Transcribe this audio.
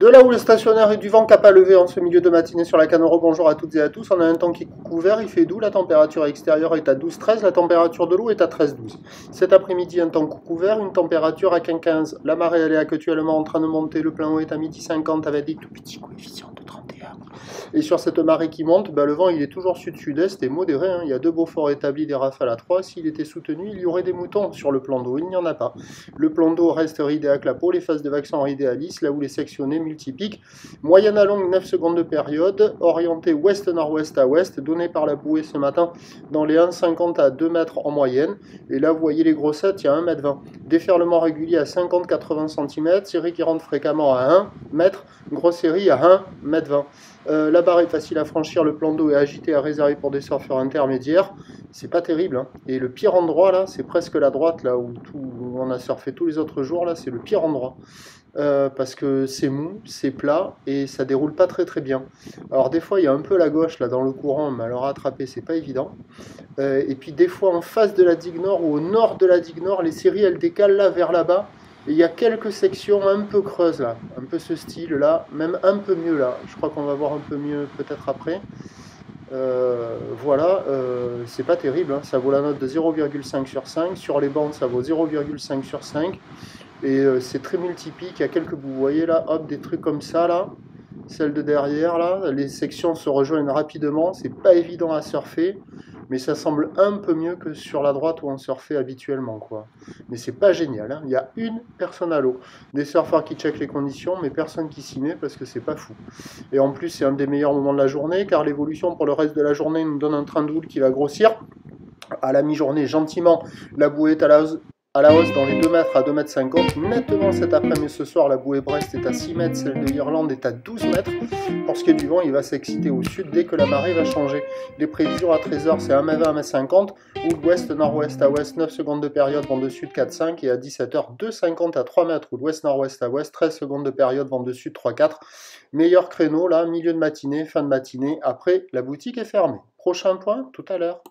De là où le stationnaire est du vent cap à lever en ce milieu de matinée sur la Canoro, bonjour à toutes et à tous. On a un temps qui est couvert, il fait doux, la température extérieure est à 12-13, la température de l'eau est à 13-12. Cet après-midi, un temps couvert, une température à 15-15. La marée elle est actuellement en train de monter, le plein eau est à 12h50 avec des tout petits coefficients de 31. Et sur cette marée qui monte, le vent il est toujours sud-sud-est et modéré. Il y a deux beaux forts établis, des rafales à 3. S'il était soutenu, il y aurait des moutons sur le plan d'eau. Il n'y en a pas. Le plan d'eau reste ridé à clapot, les phases de vague sont ridées à lisse, là où les sectionnés multipiques. Moyenne à longue, 9 secondes de période, orientée ouest-nord-ouest à ouest, donnée par la bouée ce matin dans les 1,50 à 2 mètres en moyenne. Et là, vous voyez les grossettes, il y a 1,20 m. Déferlement régulier à 50-80 cm, série qui rentre fréquemment à 1 mètre, grosse série à 1,20 m. La barre est facile à franchir, le plan d'eau est agité à réserver pour des surfeurs intermédiaires. C'est pas terrible, hein. Et le pire endroit là, c'est presque la droite là où on a surfé tous les autres jours là, c'est le pire endroit. Parce que c'est mou, c'est plat et ça déroule pas très bien. Alors des fois il y a un peu la gauche là dans le courant, mais alors attraper c'est pas évident. Et puis des fois en face de la digue nord ou au nord de la digue nord, les séries elles décalent là vers là-bas. Et il y a quelques sections un peu creuses là, un peu ce style là, même un peu mieux là. Je crois qu'on va voir un peu mieux peut-être après. Voilà, c'est pas terrible, hein. Ça vaut la note de 0,5 sur 5. Sur les bandes, ça vaut 0,5 sur 5. Et c'est très multipique. Il y a quelques bouts, vous voyez là, hop, des trucs comme ça là. Celle de derrière là, les sections se rejoignent rapidement. C'est pas évident à surfer, mais ça semble un peu mieux que sur la droite où on surfait habituellement, quoi. Mais c'est pas génial, hein. Il y a une personne à l'eau. Des surfeurs qui checkent les conditions, mais personne qui s'y met parce que c'est pas fou. Et en plus, c'est un des meilleurs moments de la journée, car l'évolution pour le reste de la journée nous donne un train de houle qui va grossir. À la mi-journée, gentiment, la bouée est à la hausse dans les 2 mètres à 2,50 m. Nettement cet après-midi ce soir, la bouée Brest est à 6 mètres, celle de Irlande est à 12 mètres. Pour ce qui est du vent, il va s'exciter au sud dès que la marée va changer. Les prévisions à 13h, c'est 1,20 m à 1,50 m. Ou l'ouest, nord-ouest à ouest, 9 secondes de période, vent de sud 4,5. Et à 17h, 2,50 à 3 mètres. Ou l'ouest, nord-ouest à ouest, 13 secondes de période, vent de sud 3,4. Meilleur créneau, là, milieu de matinée, fin de matinée. Après, la boutique est fermée. Prochain point, tout à l'heure.